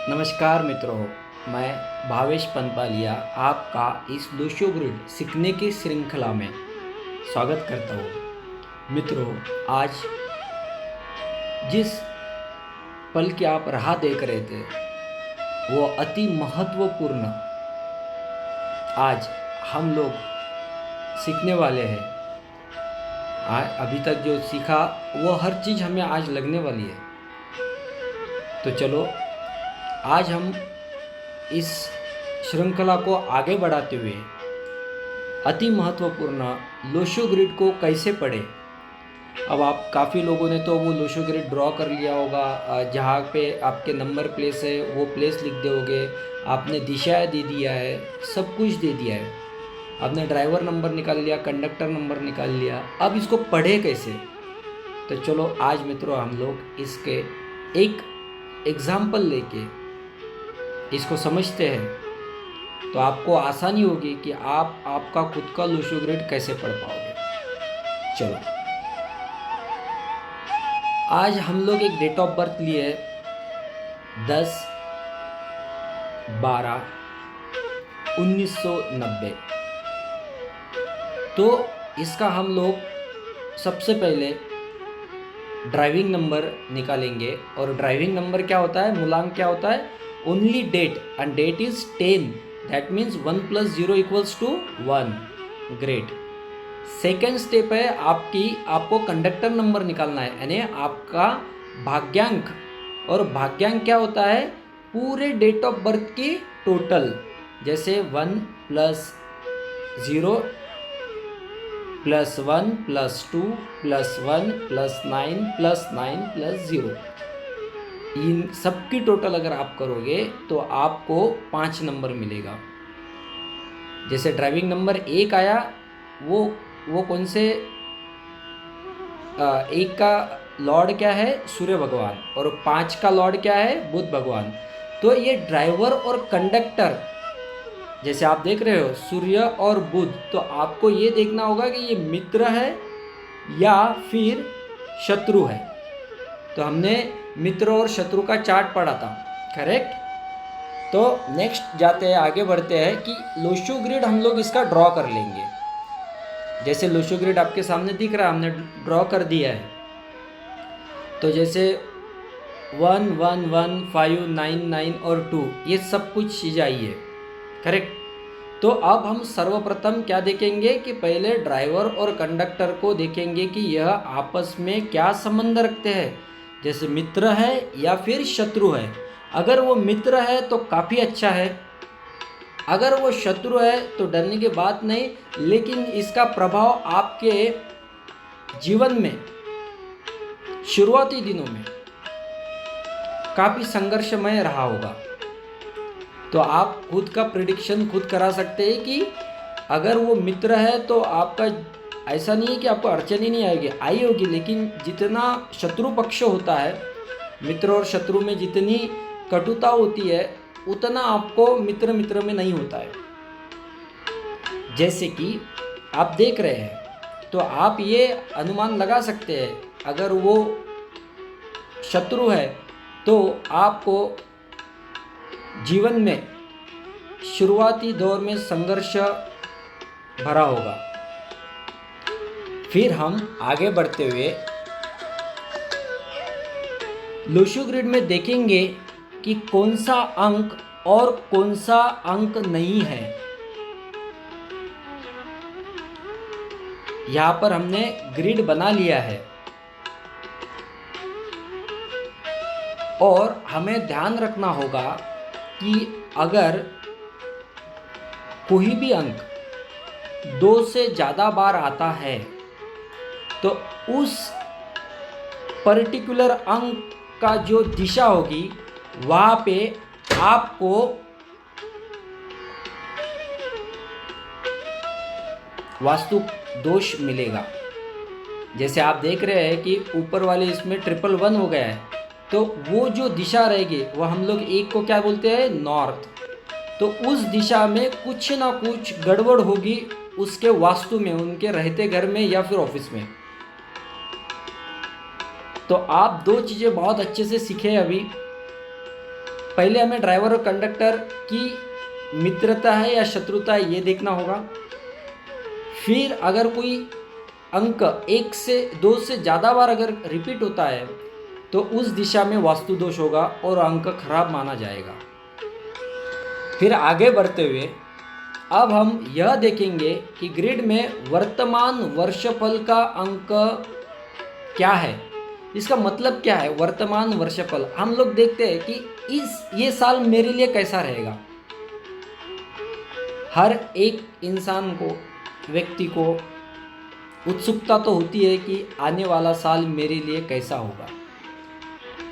नमस्कार मित्रों, मैं भावेश पंतपालिया आपका इस लोशो ग्रिड सीखने की श्रृंखला में स्वागत करता हूँ। मित्रों, आज जिस पल की आप राह देख रहे थे वो अति महत्वपूर्ण आज हम लोग सीखने वाले हैं। अभी तक जो सीखा वो हर चीज़ हमें आज लगने वाली है। तो चलो आज हम इस श्रृंखला को आगे बढ़ाते हुए अति महत्वपूर्ण लोशो ग्रिड को कैसे पढ़ें। अब आप काफ़ी लोगों ने तो वो लोशो ग्रिड ड्रॉ कर लिया होगा, जहाँ पे आपके नंबर प्लेस है वो प्लेस लिख दोगे, आपने दिशा दे दिया है, सब कुछ दे दिया है, आपने ड्राइवर नंबर निकाल लिया, कंडक्टर नंबर निकाल लिया। अब इसको पढ़े कैसे? तो चलो आज मित्रों हम लोग इसके एक एग्जाम्पल लेके इसको समझते हैं, तो आपको आसानी होगी कि आप आपका खुद का लोशो ग्रिड कैसे पढ़ पाओगे। चलो आज हम लोग एक डेट ऑफ बर्थ लिए 10/12/1990। तो इसका हम लोग सबसे पहले ड्राइविंग नंबर निकालेंगे। और ड्राइविंग नंबर क्या होता है, मूलांक क्या होता है? Only date, and date is 10, that means 1 + 0 = 1। Great. Second step है आपको कंडक्टर नंबर निकालना है, यानी आपका भाग्यांक। और भाग्यांक क्या होता है? पूरे डेट ऑफ बर्थ की टोटल, जैसे 1 + 0 + 1 + 2 + 1 + 9 + 9 + 0, इन सबकी टोटल अगर आप करोगे तो आपको 5 नंबर मिलेगा। जैसे ड्राइविंग नंबर 1 आया, वो कौन से 1 का लॉर्ड क्या है? सूर्य भगवान। और 5 का लॉर्ड क्या है? बुध भगवान। तो ये ड्राइवर और कंडक्टर, जैसे आप देख रहे हो सूर्य और बुध, तो आपको ये देखना होगा कि ये मित्र है या फिर शत्रु है। तो हमने मित्र और शत्रु का चार्ट पढ़ा था, करेक्ट? तो नेक्स्ट जाते हैं, आगे बढ़ते हैं कि लोशो ग्रिड हम लोग इसका ड्रॉ कर लेंगे। जैसे लोशो ग्रिड आपके सामने दिख रहा है, हमने ड्रॉ कर दिया है। तो जैसे 1 1 1 5 9 9 और 2, ये सब कुछ चीज़ आई है, करेक्ट? तो अब हम सर्वप्रथम क्या देखेंगे कि पहले ड्राइवर और कंडक्टर को देखेंगे कि यह आपस में क्या संबंध रखते हैं, जैसे मित्र है या फिर शत्रु है। अगर वो मित्र है तो काफ़ी अच्छा है, अगर वो शत्रु है तो डरने की बात नहीं, लेकिन इसका प्रभाव आपके जीवन में शुरुआती दिनों में काफ़ी संघर्षमय रहा होगा। तो आप खुद का प्रिडिक्शन खुद करा सकते हैं कि अगर वो मित्र है तो आपका ऐसा नहीं है कि आपको अड़चन ही नहीं आएगी, आई होगी, लेकिन जितना शत्रु पक्ष होता है, मित्र और शत्रु में जितनी कटुता होती है उतना आपको मित्र मित्र में नहीं होता है। जैसे कि आप देख रहे हैं तो आप ये अनुमान लगा सकते हैं, अगर वो शत्रु है तो आपको जीवन में शुरुआती दौर में संघर्ष भरा होगा। फिर हम आगे बढ़ते हुए लोशो ग्रिड में देखेंगे कि कौन सा अंक और कौन सा अंक नहीं है। यहाँ पर हमने ग्रिड बना लिया है और हमें ध्यान रखना होगा कि अगर कोई भी अंक 2 से ज़्यादा बार आता है तो उस पर्टिकुलर अंक का जो दिशा होगी वहाँ पे आपको वास्तु दोष मिलेगा। जैसे आप देख रहे हैं कि ऊपर वाले इसमें 111 हो गया है, तो वो जो दिशा रहेगी वो हम लोग एक को क्या बोलते हैं? नॉर्थ। तो उस दिशा में कुछ ना कुछ गड़बड़ होगी उसके वास्तु में, उनके रहते घर में या फिर ऑफिस में। तो आप 2 चीज़ें बहुत अच्छे से सीखे अभी पहले हमें ड्राइवर और कंडक्टर की मित्रता है या शत्रुता है ये देखना होगा। फिर अगर कोई अंक 1 से 2 से ज़्यादा बार अगर रिपीट होता है तो उस दिशा में वास्तु दोष होगा और अंक खराब माना जाएगा। फिर आगे बढ़ते हुए अब हम यह देखेंगे कि ग्रिड में वर्तमान वर्षफल का अंक क्या है। इसका मतलब क्या है वर्तमान वर्षफल। हम लोग देखते हैं कि ये साल मेरे लिए कैसा रहेगा। हर एक इंसान को, व्यक्ति को उत्सुकता तो होती है कि आने वाला साल मेरे लिए कैसा होगा।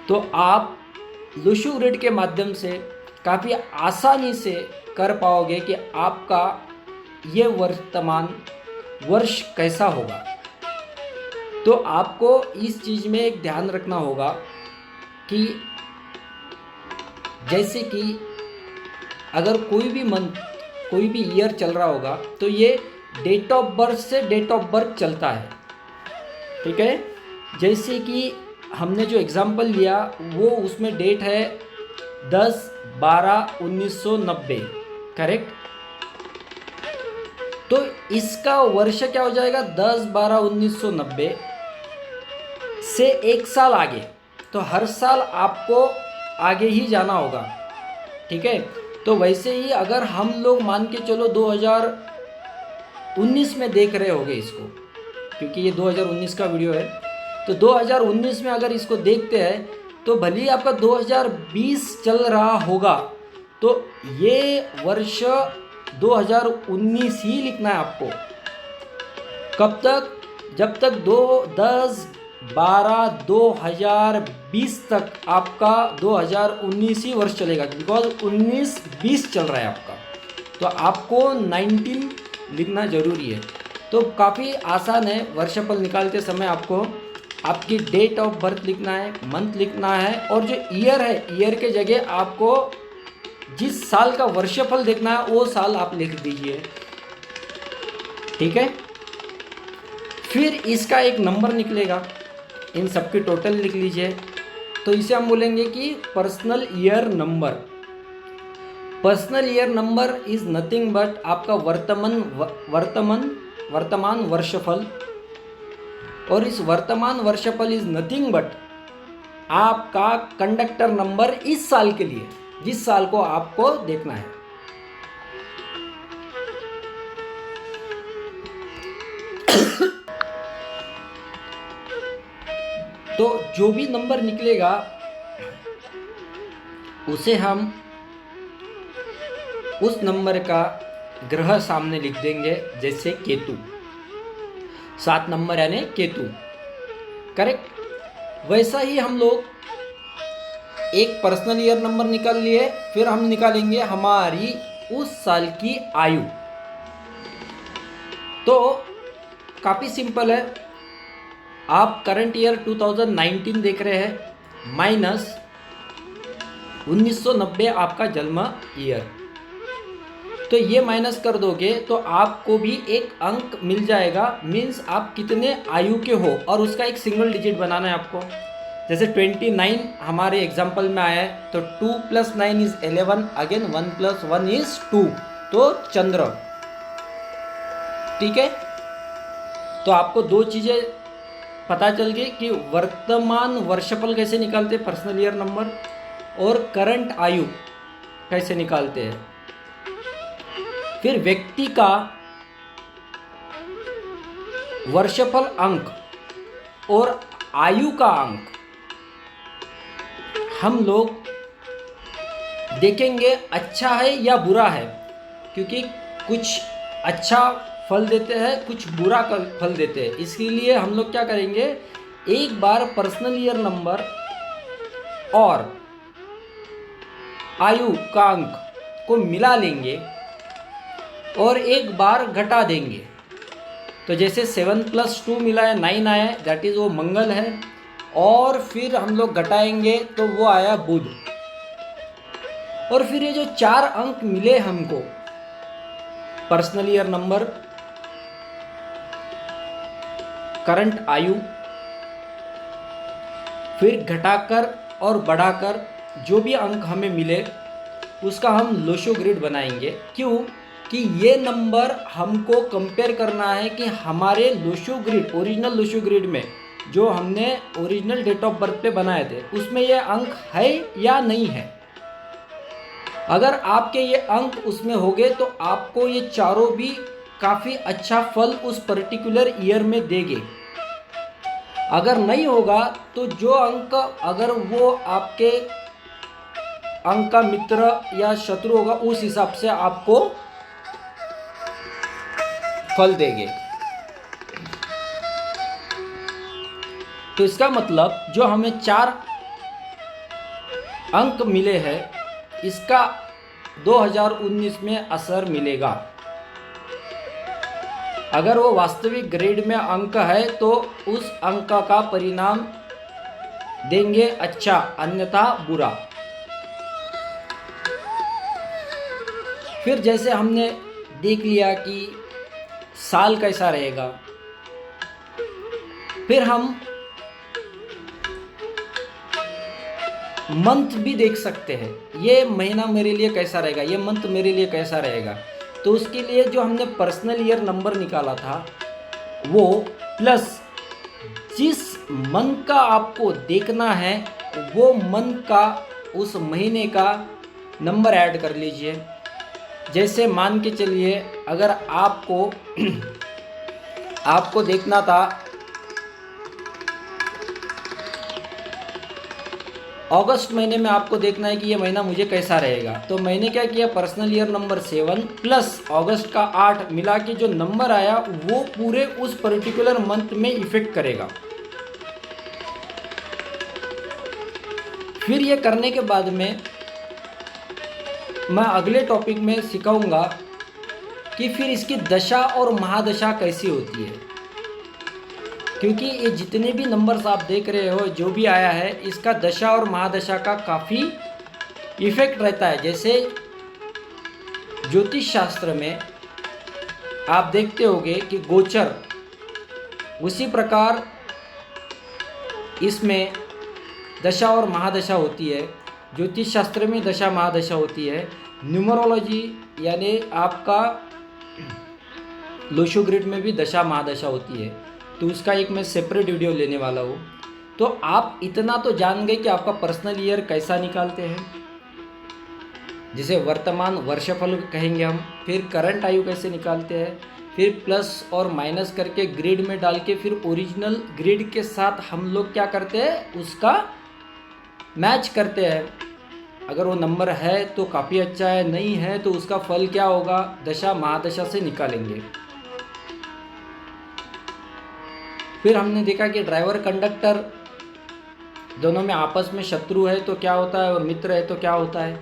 तो आप लुशु ग्रिड के माध्यम से काफ़ी आसानी से कर पाओगे कि आपका ये वर्तमान वर्ष कैसा होगा। तो आपको इस चीज़ में एक ध्यान रखना होगा कि जैसे कि अगर कोई भी मंथ, कोई भी ईयर चल रहा होगा तो ये डेट ऑफ बर्थ से डेट ऑफ बर्थ चलता है, ठीक है। जैसे कि हमने जो एग्जाम्पल लिया वो उसमें डेट है 10/12/1990, करेक्ट। तो इसका वर्ष क्या हो जाएगा 10/12/1990 से एक साल आगे। तो हर साल आपको आगे ही जाना होगा, ठीक है। तो वैसे ही अगर हम लोग मान के चलो 2019 में देख रहे होंगे इसको, क्योंकि ये 2019 का वीडियो है, तो 2019 में अगर इसको देखते हैं तो भले ही आपका 2020 चल रहा होगा तो ये वर्ष 2019 ही लिखना है आपको। कब तक? जब तक 10/12/2020 तक आपका 2019 ही वर्ष चलेगा, बिकॉज 19-20 चल रहा है आपका, तो आपको 19 लिखना जरूरी है। तो काफ़ी आसान है, वर्षफल निकालते समय आपको आपकी डेट ऑफ बर्थ लिखना है, मंथ लिखना है, और जो ईयर है, ईयर के जगह आपको जिस साल का वर्षफल देखना है वो साल आप लिख दीजिए, ठीक है। फिर इसका एक नंबर निकलेगा, इन सबकी टोटल लिख लीजिए। तो इसे हम बोलेंगे कि personal year number. Personal year number is nothing but आपका वर्तमान वर्षफल, और इस वर्तमान वर्षफल इज नथिंग बट आपका कंडक्टर नंबर इस साल के लिए, जिस साल को आपको देखना है। तो जो भी नंबर निकलेगा उसे हम उस नंबर का ग्रह सामने लिख देंगे, जैसे केतु। 7 नंबर यानी केतु, करेक्ट। वैसा ही हम लोग एक पर्सनल ईयर नंबर निकाल लिए, फिर हम निकालेंगे हमारी उस साल की आयु। तो काफ़ी सिंपल है, आप करंट ईयर 2019 देख रहे हैं, माइनस 1990 आपका जन्म ईयर। तो ये माइनस कर दोगे तो आपको भी एक अंक मिल जाएगा, मीन्स आप कितने आयु के हो, और उसका एक सिंगल डिजिट बनाना है आपको। जैसे 29 हमारे एग्जाम्पल में आया है, तो 2 + 9 इज 11, अगेन 1 + 1 इज 2, तो चंद्र, ठीक है। तो आपको दो चीज़ें पता चल गई कि वर्तमान वर्षफल कैसे निकालते हैं, पर्सनल ईयर नंबर, और करंट आयु कैसे निकालते हैं। फिर व्यक्ति का वर्षफल अंक और आयु का अंक हम लोग देखेंगे अच्छा है या बुरा है, क्योंकि कुछ अच्छा फल देते हैं, कुछ बुरा फल देते हैं। इसलिए हम लोग क्या करेंगे, एक बार पर्सनल ईयर नंबर और आयु का अंक को मिला लेंगे और एक बार घटा देंगे। तो जैसे 7 + 2 मिला है 9 आया है, दैट इज़ वो मंगल है, और फिर हम लोग घटाएंगे तो वो आया बुध। और फिर ये जो 4 अंक मिले हमको, पर्सनल ईयर नंबर, करंट आयु, फिर घटाकर और बढ़ाकर जो भी अंक हमें मिले उसका हम लोशो ग्रिड बनाएंगे। क्यों? कि ये नंबर हमको कंपेयर करना है कि हमारे Lo Shu grid, original Lo Shu grid में जो हमने ओरिजिनल डेट ऑफ बर्थ पे बनाए थे उसमें ये अंक है या नहीं है। अगर आपके ये अंक उसमें हो गए तो आपको ये चारों भी काफ़ी अच्छा फल उस पर्टिकुलर ईयर में देंगे। अगर नहीं होगा तो जो अंक, अगर वो आपके अंक का मित्र या शत्रु होगा, उस हिसाब से आपको फल देंगे। तो इसका मतलब जो हमें 4 अंक मिले हैं इसका 2019 में असर मिलेगा। अगर वो वास्तविक ग्रेड में अंक है तो उस अंक का परिणाम देंगे अच्छा, अन्यथा बुरा। फिर जैसे हमने देख लिया कि साल कैसा रहेगा, फिर हम मंथ भी देख सकते हैं। ये महीना मेरे लिए कैसा रहेगा, ये मंथ मेरे लिए कैसा रहेगा। तो उसके लिए जो हमने पर्सनल ईयर नंबर निकाला था वो प्लस जिस मंथ का आपको देखना है वो मंथ का, उस महीने का नंबर ऐड कर लीजिए। जैसे मान के चलिए अगर आपको देखना था अगस्त महीने में, आपको देखना है कि ये महीना मुझे कैसा रहेगा, तो मैंने क्या किया, पर्सनल ईयर नंबर 7 प्लस अगस्त का 8 मिला के जो नंबर आया वो पूरे उस पर्टिकुलर मंथ में इफेक्ट करेगा। फिर ये करने के बाद में मैं अगले टॉपिक में सिखाऊंगा कि फिर इसकी दशा और महादशा कैसी होती है। क्योंकि ये जितने भी नंबर्स आप देख रहे हो, जो भी आया है, इसका दशा और महादशा का काफ़ी इफेक्ट रहता है। जैसे ज्योतिष शास्त्र में आप देखते होंगे कि गोचर, उसी प्रकार इसमें दशा और महादशा होती है। ज्योतिष शास्त्र में दशा महादशा होती है। न्यूमरोलॉजी यानी आपका लोशो ग्रिड में भी दशा महादशा होती है, तो उसका एक मैं सेपरेट वीडियो लेने वाला हूँ। तो आप इतना तो जान गए कि आपका पर्सनल ईयर कैसा निकालते हैं, जिसे वर्तमान वर्षफल कहेंगे हम। फिर करंट आयु कैसे निकालते हैं, फिर प्लस और माइनस करके ग्रिड में डाल के फिर ओरिजिनल ग्रिड के साथ हम लोग क्या करते हैं, उसका मैच करते हैं। अगर वो नंबर है तो काफ़ी अच्छा है, नहीं है तो उसका फल क्या होगा, दशा महादशा से निकालेंगे। फिर हमने देखा कि ड्राइवर कंडक्टर दोनों में आपस में शत्रु है तो क्या होता है और मित्र है तो क्या होता है।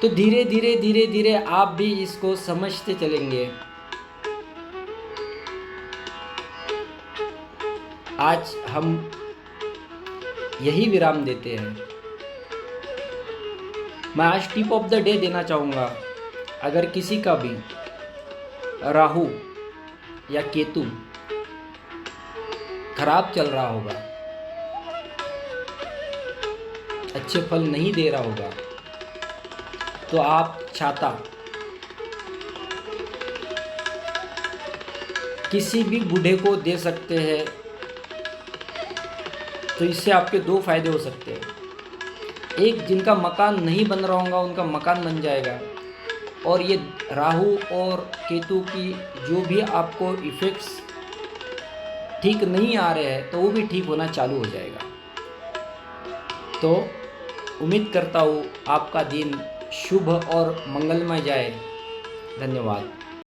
तो धीरे धीरे धीरे धीरे आप भी इसको समझते चलेंगे। आज हम यही विराम देते हैं। मैं आज टिप ऑफ द डे देना चाहूँगा। अगर किसी का भी राहु या केतु खराब चल रहा होगा, अच्छे फल नहीं दे रहा होगा, तो आप छाता किसी भी बूढ़े को दे सकते हैं। तो इससे आपके 2 फायदे हो सकते हैं। एक, जिनका मकान नहीं बन रहा होगा उनका मकान बन जाएगा, और ये राहु और केतु की जो भी आपको इफ़ेक्ट्स ठीक नहीं आ रहे हैं तो वो भी ठीक होना चालू हो जाएगा। तो उम्मीद करता हूँ आपका दिन शुभ और मंगलमय जाए। धन्यवाद।